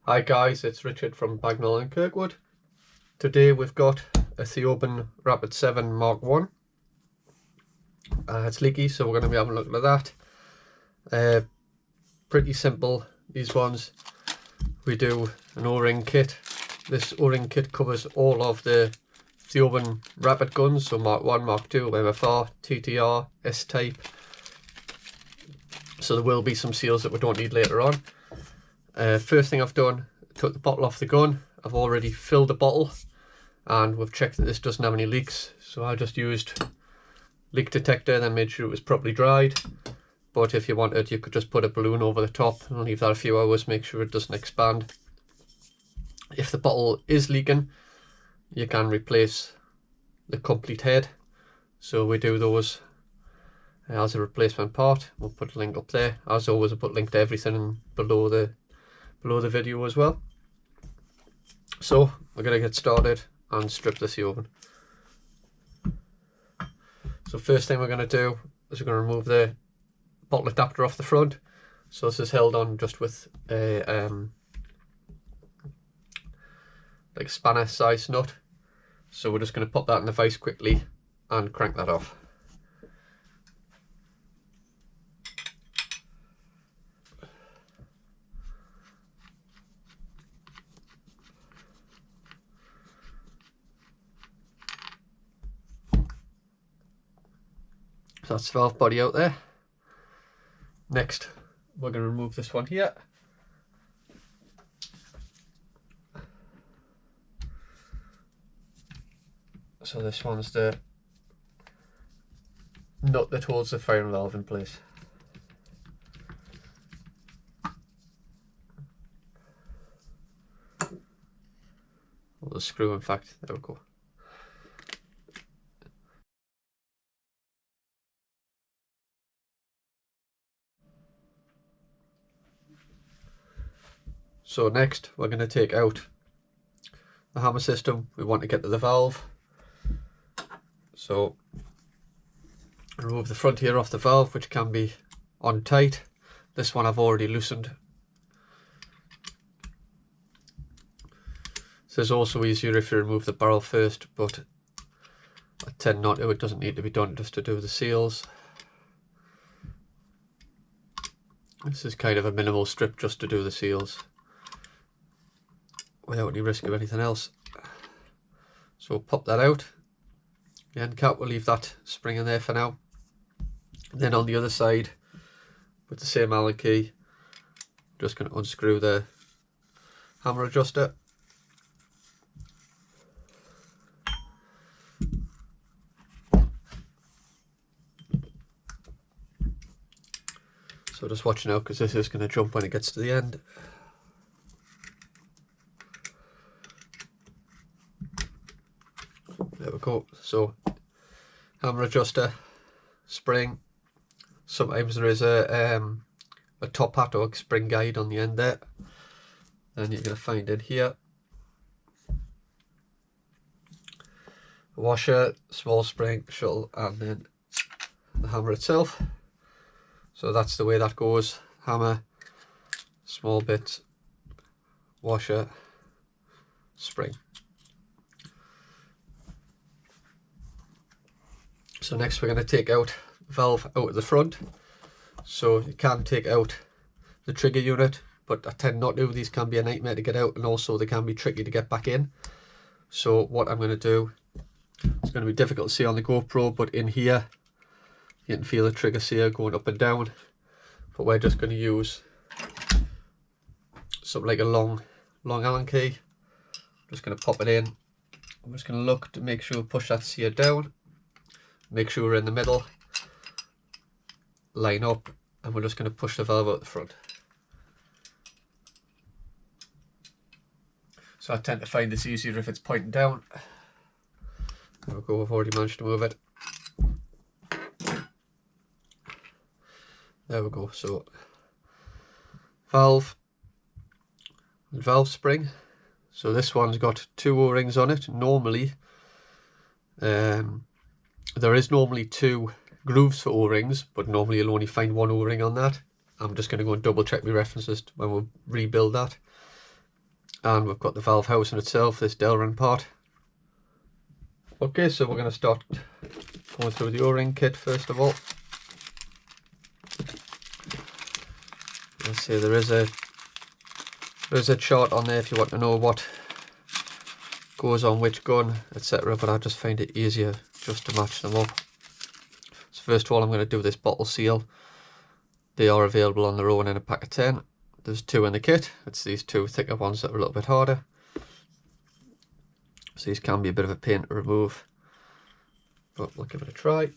Hi guys, it's Richard from Bagnall and Kirkwood. Today we've got a Theoben Rapid 7 Mark 1. It's leaky, so we're going to be having a look at that. Pretty simple, these ones. We do an O-ring kit. This O-ring kit covers all of the Theoben Rapid guns, so Mark 1, Mark 2, MFR, TTR, S-Type. So there will be some seals that we don't need later on. First thing I've done, took the bottle off the gun. I've already filled the bottle and we've checked that this doesn't have any leaks. So I just used leak detector, then made sure it was properly dried. But if you wanted, you could just put a balloon over the top and leave that a few hours, make sure it doesn't expand. If the bottle is leaking, you can replace the complete head. So we do those as a replacement part. We'll put a link up there. As always, I put a link to everything below the video as well. So we're going to get started and strip the Theoben. So first thing we're going to do is we're going to remove the bottle adapter off the front. So this is held on just with a like spanner size nut. So we're just going to pop that in the vise quickly and crank that off. So that's the valve body out there. Next, we're going to remove this one here. So this one's the nut that holds the firing valve in place. Or the screw, in fact. There we go. So next we're going to take out the hammer system. We want to get to the valve. So remove the front here off the valve, which can be on tight. This one I've already loosened. This is also easier if you remove the barrel first, but I tend not to. It doesn't need to be done just to do the seals. This is kind of a minimal strip just to do the seals, without any risk of anything else. So pop that out. The end cap, we'll leave that spring in there for now. Then on the other side, with the same Allen key, just going to unscrew the hammer adjuster. So just watch out, because this is going to jump when it gets to the end. There we go. So hammer adjuster, spring. Sometimes there is a top hat or spring guide on the end there. Then you're going to find in here a washer, small spring, shuttle, and then the hammer itself. So that's the way that goes. Hammer, small bit, washer, spring. So next we're going to take out the valve out of the front. So you can take out the trigger unit, but I tend not to. These can be a nightmare to get out, and also they can be tricky to get back in. So what I'm going to do, it's going to be difficult to see on the GoPro, but in here you can feel the trigger sear going up and down. But we're just going to use something like a long Allen key. I'm just going to pop it in. I'm just going to look to make sure we push that sear down. Make sure we're in the middle, line up, and we're just going to push the valve out the front. So I tend to find this easier if it's pointing down. There we go, I've already managed to move it. There we go, so valve and valve spring. So this one's got 2 O-rings on it. Normally, there is normally 2 grooves for O-rings, but normally you'll only find 1 O-ring on that. I'm just going to go and double check my references when we rebuild that. and we've got the valve housing itself, this Delrin part. Okay, so we're going to start going through the O-ring kit first of all. Let's see, there is a chart on there if you want to know what goes on which gun, etc., but I just find it easier just to match them up. So first of all, I'm going to do this bottle seal. They are available on their own in a pack of 10. There's 2 in the kit. It's these 2 thicker ones that are a little bit harder. So these can be a bit of a pain to remove, but we'll give it a try.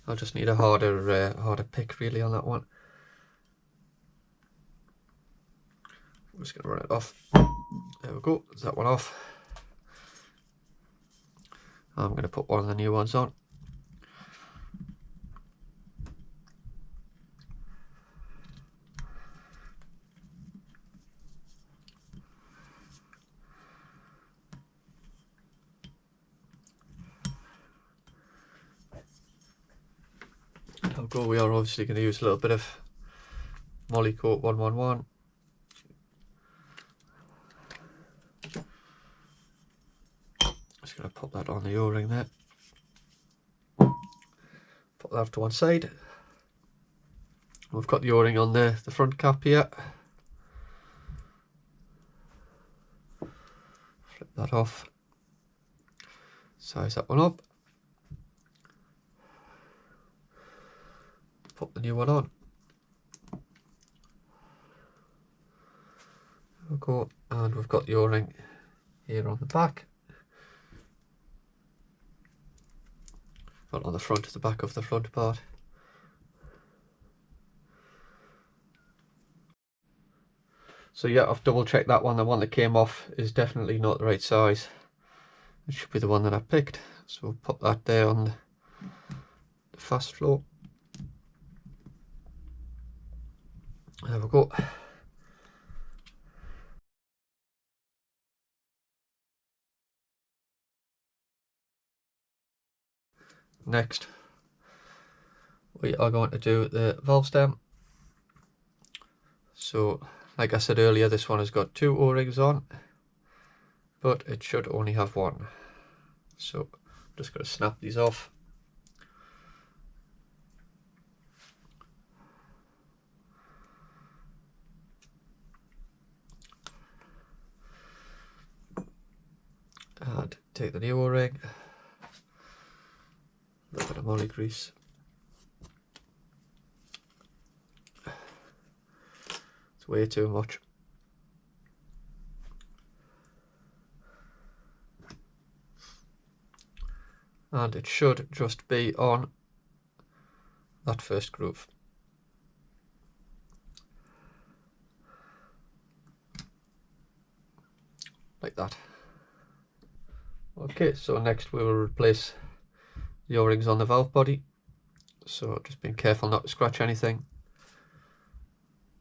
I'll just need a harder pick really on that one. I'm just going to run it off. There we go, there's that one off. I'm going to put one of the new ones on. There we go, we are obviously going to use a little bit of Mk1 111. Just going to pop that on the O-ring there. Put that to one side. We've got the O-ring on the front cap here. Flip that off. Size that one up. Put the new one on. There we go. And we've got the O-ring here on the back. Not on the front, the back of the front part. So yeah, I've double checked that one. The one that came off is definitely not the right size. It should be the one that I picked. So we'll put that there on the fast flow. There we go. Next, we are going to do the valve stem. So, like I said earlier, this one has got 2 O-rings on, but it should only have 1. So, I'm just going to snap these off. And take the new O-ring. A little bit of moly grease. It's way too much. And it should just be on that first groove. Like that. Okay, so next we will replace the O-rings on the valve body. So just being careful not to scratch anything.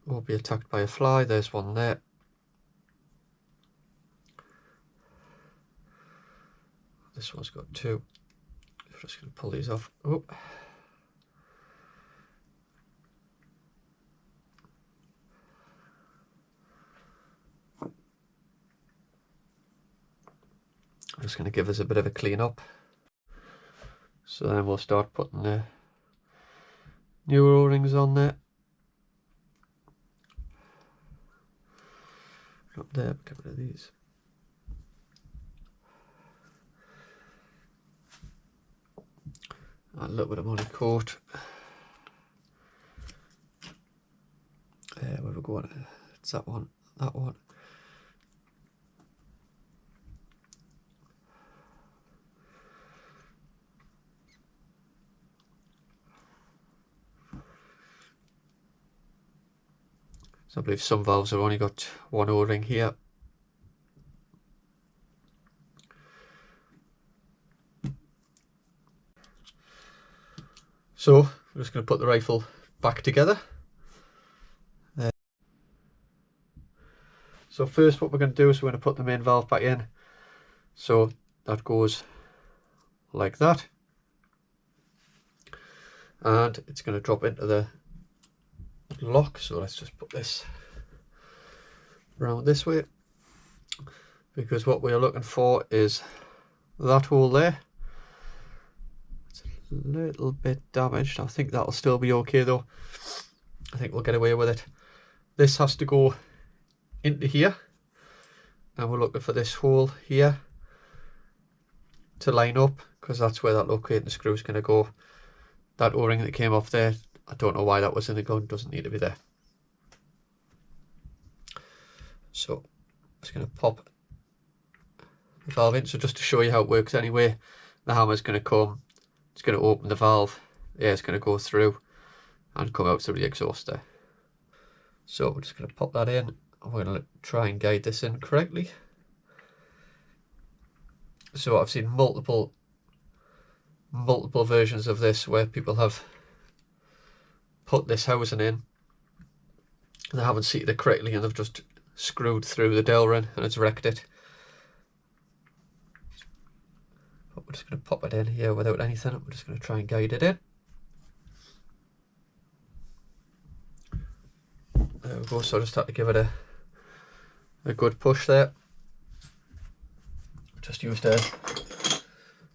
Won't be attacked by a fly. There's one there. This one's got 2. I'm just going to pull these off. Oh. I'm just going to give us a bit of a clean up. So then we'll start putting the new O-rings on there. Up there, get rid of these. A little bit of moly coat. Where we going? It's that one, that one. So I believe some valves have only got 1 O-ring here. So I'm just going to put the rifle back together. So first what we're going to do is we're going to put the main valve back in. So that goes like that. And it's going to drop into the lock, so let's just put this around this way, because what we're looking for is that hole there. It's a little bit damaged. I think that'll still be okay though. I think we'll get away with it. This has to go into here, and we're looking for this hole here to line up, because that's where that locating screw is going to go. That O-ring that came off there, I don't know why that was in the gun, doesn't need to be there. So I'm just going to pop the valve in. So just to show you how it works anyway, the hammer's going to come, it's going to open the valve, the air's going to go through and come out through the exhaust there. So we're just going to pop that in, and we're going to try and guide this in correctly. So I've seen multiple versions of this where people have put this housing in and they haven't seated it correctly, and they've just screwed through the dowel ring and it's wrecked it. But we're just going to pop it in here without anything. We're just going to try and guide it in. There we go. So I just had to give it a good push there. Just used a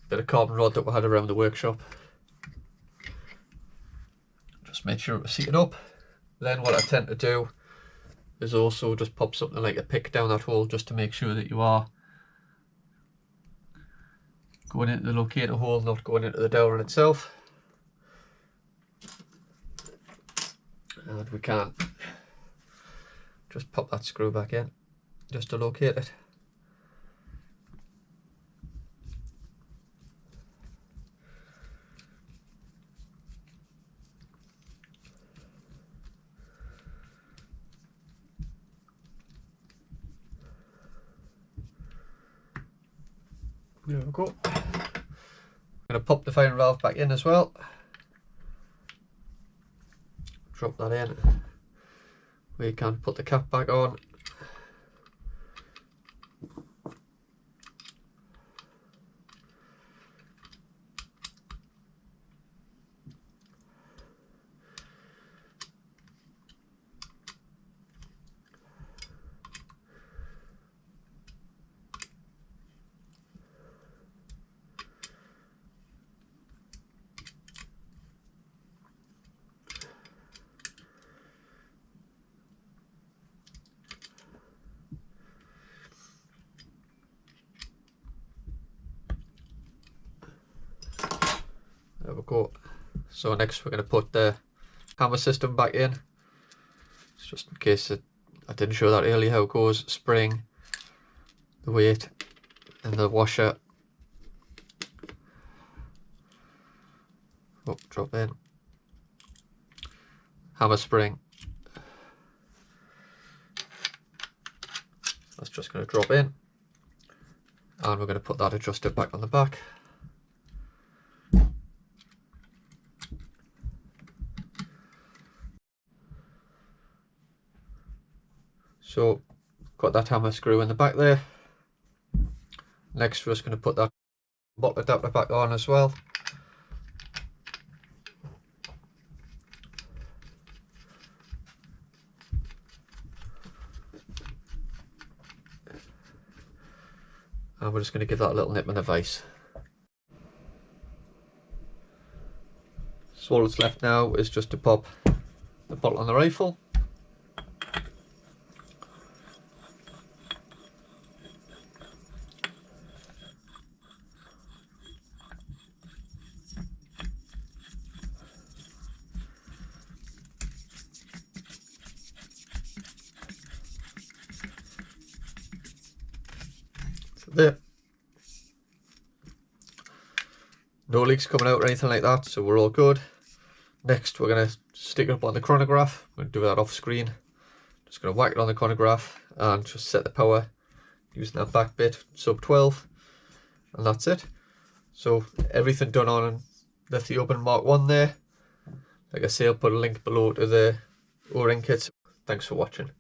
bit of carbon rod that we had around the workshop. Just made sure it was seated up. Then what I tend to do is also just pop something like a pick down that hole, just to make sure that you are going into the locator hole, not going into the dowel ring itself. And we can just pop that screw back in just to locate it. There we go. I'm going to pop the firing valve back in as well. Drop that in. We can put the cap back on. There we go. So next we're going to put the hammer system back in. It's just in case I didn't show that earlier how it goes. Spring, the weight, and the washer. Oh, drop in. Hammer spring. That's just going to drop in. And we're going to put that adjuster back on the back. So, got that hammer screw in the back there. Next we're just going to put that bottle adapter back on as well. And we're just going to give that a little nip and a vise. So all that's left now is just to pop the bolt on the rifle. There. No leaks coming out or anything like that, so we're all good. Next we're going to stick it up on the chronograph. I'm going to do that off screen. Just going to whack it on the chronograph and just set the power using that back bit, sub 12, and that's it. So everything done on the Theoben Mk1 there. Like I say, I'll put a link below to the O-ring kits. Thanks for watching.